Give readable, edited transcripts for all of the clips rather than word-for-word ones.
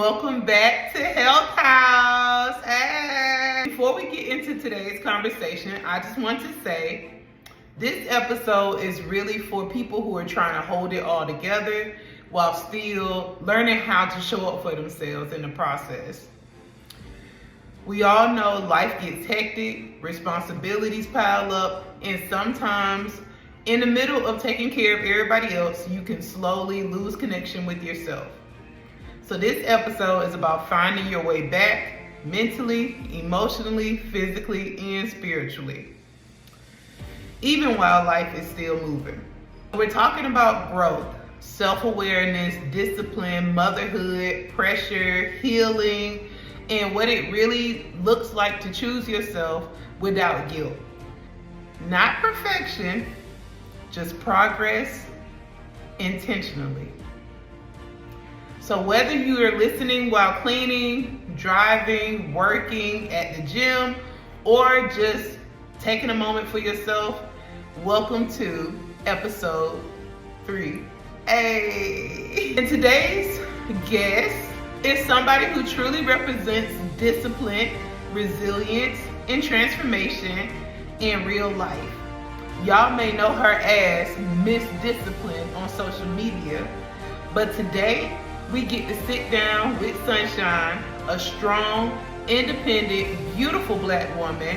Welcome back to Health House. Hey. Before we get into today's conversation, I just want to say this episode is really for people who are trying to hold it all together while still learning how to show up for themselves in the process. We all know life gets hectic, responsibilities pile up, and sometimes in the middle of taking care of everybody else, you can slowly lose connection with yourself. So this episode is about finding your way back mentally, emotionally, physically, and spiritually, even while life is still moving. We're talking about growth, self-awareness, discipline, motherhood, pressure, healing, and what it really looks like to choose yourself without guilt. Not perfection, just progress intentionally. So whether you are listening while cleaning, driving, working, at the gym, or just taking a moment for yourself, welcome to episode 3. Hey! And today's guest is somebody who truly represents discipline, resilience, and transformation in real life. Y'all may know her as Miss Discipline on social media, but today we get to sit down with Sunshine, a strong, independent, beautiful Black woman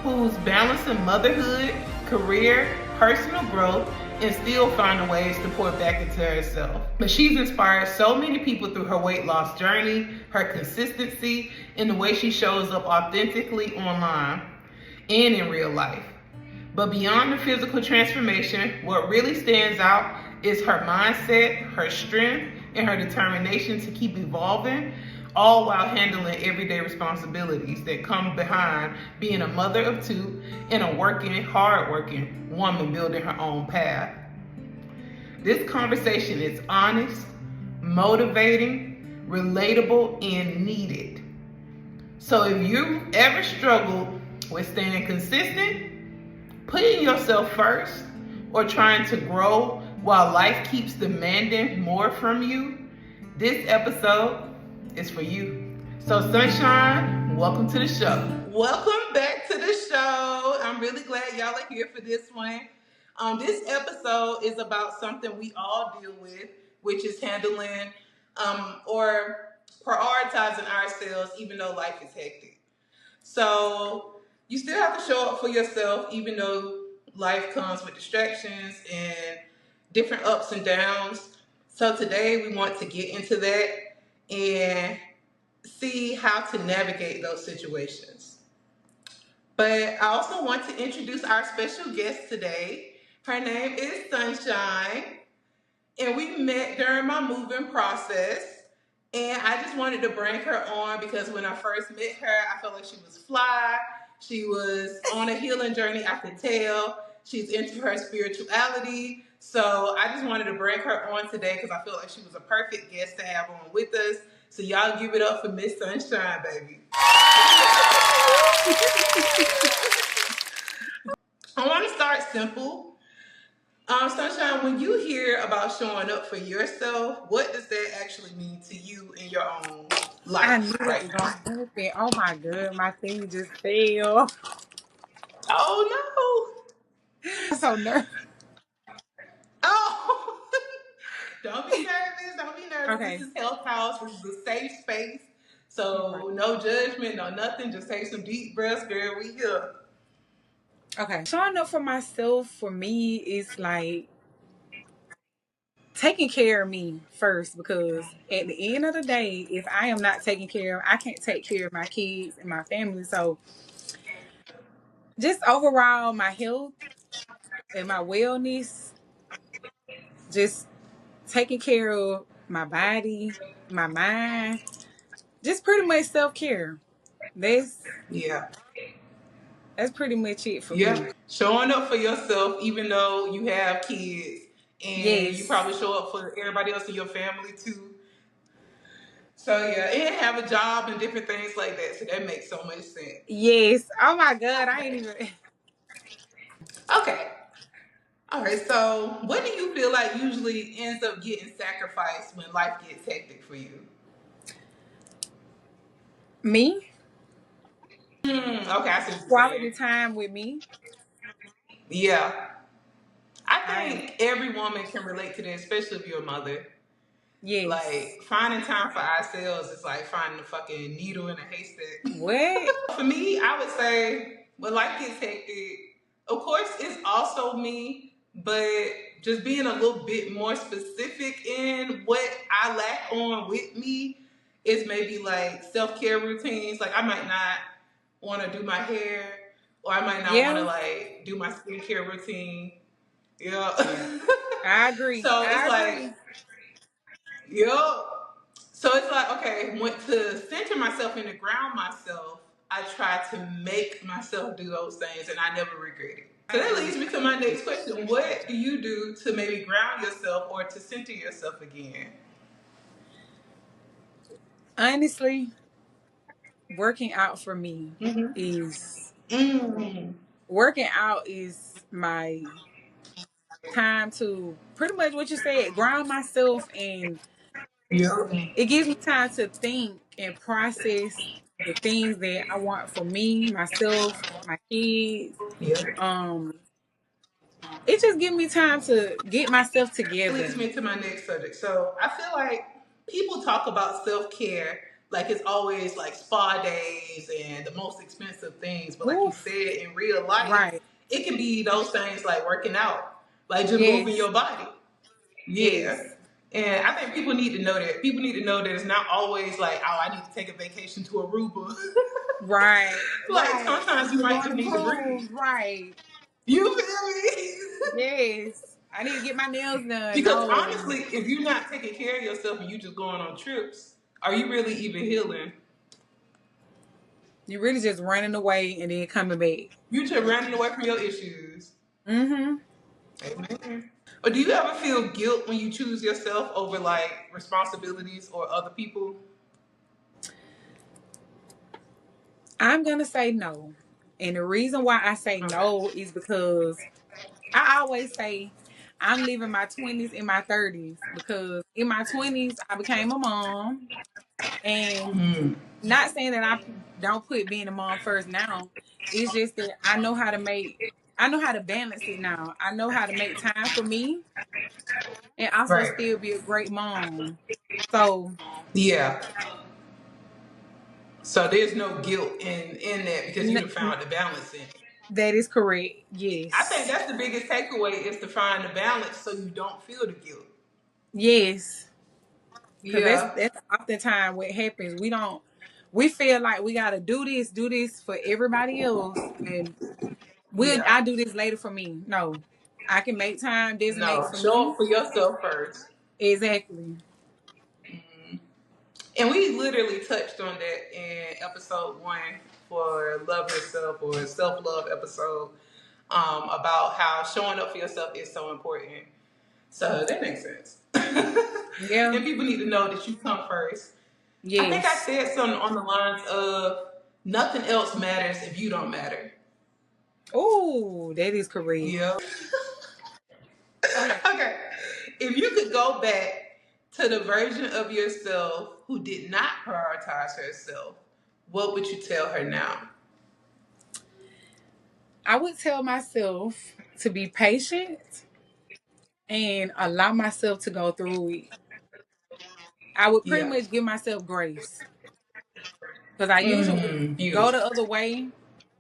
who's balancing motherhood, career, personal growth, and still finding ways to pour back into herself. But she's inspired so many people through her weight loss journey, her consistency, and the way she shows up authentically online and in real life. But beyond the physical transformation, what really stands out is her mindset, her strength, and her determination to keep evolving, all while handling everyday responsibilities that come behind being a mother of 2 and a working, hard-working woman building her own path. This conversation is honest, motivating, relatable, and needed. So if you ever struggled with staying consistent, putting yourself first, or trying to grow while life keeps demanding more from you, this episode is for you. So Sunshine, welcome to the show. Welcome back to the show. I'm really glad y'all are here for this one. This episode is about something we all deal with, which is handling or prioritizing ourselves even though life is hectic. So you still have to show up for yourself even though life comes with distractions and different ups and downs. So today we want to get into that and see how to navigate those situations. But I also want to introduce our special guest today. Her name is Sunshine, and we met during my moving process. And I just wanted to bring her on because when I first met her, I felt like she was fly. She was on a healing journey, I could tell. She's into her spirituality. So I just wanted to bring her on today because I feel like she was a perfect guest to have on with us. So y'all give it up for Miss Sunshine, baby. I want to start simple. Sunshine, when you hear about showing up for yourself, what does that actually mean to you in your own life? I knew it was gonna happen. Oh my god, my thing just fell. Oh I'm so nervous. no! Oh, don't be nervous. Don't be nervous. Okay. This is Health House. This is a safe space. So no judgment, no nothing. Just take some deep breaths, girl. We here. Okay. Showing up for myself for me is like taking care of me first because at the end of the day, if I am not taken care of, I can't take care of my kids and my family. So just overall my health and my wellness, just taking care of my body, my mind, just pretty much self-care. That's Yeah. that's pretty much it for Yeah. me. Showing up for yourself, even though you have kids, and you Yes. probably show up for everybody else in your family too. So yeah, and have a job and different things like that. So that makes so much sense. Yes. Oh my God. I ain't even. Okay. All right. So what do you feel like usually ends up getting sacrificed when life gets hectic for you? Me, Okay, I see what you're quality saying. time with me. Yeah. I I think every woman can relate to this, especially if you're a mother. yes. Like, finding time for ourselves is like finding a fucking needle in a haystack. What? For me, I would say when life gets hectic, of course, it's also me, but just being a little bit more specific in what I lack on with me is maybe like self care routines. Like, I might not want to do my hair, or I might not want to Yeah. like do my skincare routine. Yeah. Yeah. I agree. So it's I like, agree. yo. So it's like, okay, want to center myself and to ground myself, I try to make myself do those things and I never regret it. I So that agree. leads me to my next question. What do you do to maybe ground yourself or to center yourself again? Honestly, working out for me Mm-hmm. is Mm. working out is my time to pretty much what you said, ground myself, and Yep. it gives me time to think and process the things that I want for me, myself, my kids. Yep. Um, it just gives me time to get myself Leads together. me to my next subject. So I feel like people talk about self care like it's always like spa days and the most expensive things. But like you Oof. said, in real life, Right. it can be those things like working out, like just moving Yes. your body. Yeah. Yes. And I think people need to know that. People need to know that it's not always like, oh, I need to take a vacation to Aruba. Right. Like Right. I sometimes you need to go might on just a need to breathe. cruise. Right. You feel me? Yes. I need to get my nails done. Because No. honestly, if you're not taking care of yourself and you just going on trips, are you really even healing? You're really just running away and then coming back. You just running away from your issues. Mm-hmm. Amen. Or do you ever feel guilt when you choose yourself over like responsibilities or other people? I'm gonna say no. And the reason why I say Okay. no is because I always say I'm living my 20s and my 30s because in my 20s I became a mom, and Mm. not saying that I don't put being a mom first now. It's just that I know how to balance it now. I know how to make time for me and also Right. still be a great mom. So Yeah. So there's no guilt in that because you have n- found the balance in it. that is correct. I think Yes. that's the biggest takeaway is to find the balance so you don't feel the guilt. Yes. Cause Yeah. that's oftentimes what happens. We feel like we gotta do this for everybody else, and Yeah. I do this later for me. No, I can make time designate No. for Show me. up for yourself first. Exactly. Mhm. And we literally touched on that in episode 1 for Love Yourself or Self Love episode about how showing up for yourself is so important. So that makes sense. Yeah. And people need to know that you come first. I think I Yes. said something on the lines of nothing else matters if you don't matter. Oh, that is correct. Yeah. Okay. Okay. If you could go back to the version of yourself who did not prioritize herself, what would you tell her now? I would tell myself to be patient and allow myself to go through it. I would pretty Yeah. much give myself grace because I usually would go the Beautiful. other way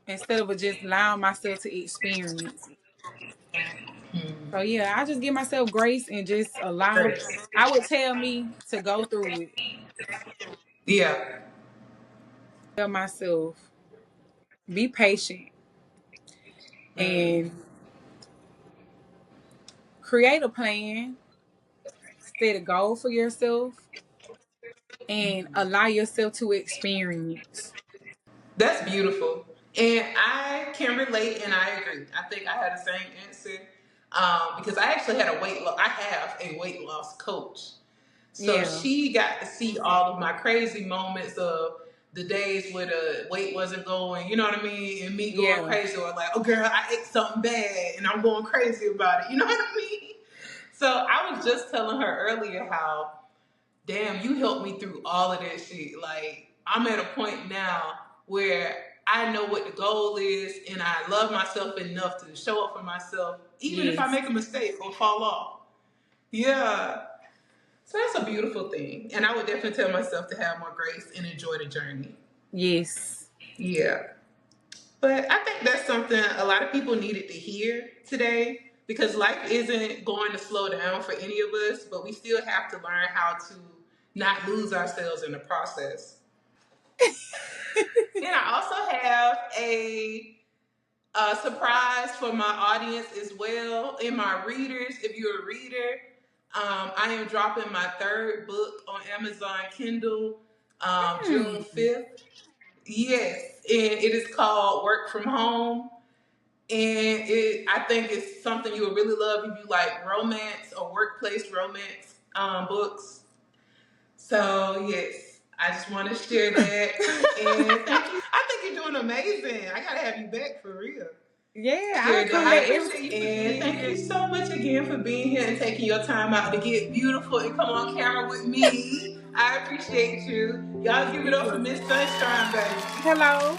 instead of just allowing myself to experience it. So Mm. yeah, I just give myself grace and just allow. Great. I would tell me to go through it. Yeah. Tell myself be patient Mm. and create a plan, set a goal for yourself, and allow yourself to experience. That's beautiful. And I can relate and I agree. I think I had the same answer because I actually had a weight loss. I have a weight loss coach. So Yeah, she got to see all of my crazy moments of the days where the weight wasn't going, you know what I mean? And me going yeah, crazy or like, oh girl, I ate something bad and I'm going crazy about it. You know what I mean? So I was just telling her earlier how damn, you helped me through all of that shit. Like, I'm at a point now where I know what the goal is, and I love myself enough to show up for myself, even if I make a mistake or fall off. Yeah. So that's a beautiful thing. And I would definitely tell myself to have more grace and enjoy the journey. Yes. Yeah. But I think that's something a lot of people needed to hear today, because life isn't going to slow down for any of us, but we still have to learn how to not lose ourselves in the process. And I also have a surprise for my audience as well, and my readers. If you're a reader, I am dropping my third book on Amazon Kindle June 5th. Yes, and it is called Work From Home. And I think it's something you would really love if you like romance or workplace romance books. So, yes, I just want to share that. And thank you. I think you're doing amazing. I got to have you back for real. Yeah, I appreciate you. And thank you so much again for being here and taking your time out to get beautiful and come on camera with me. I appreciate you. Y'all give it up for Miss Sunshine, baby. Hello.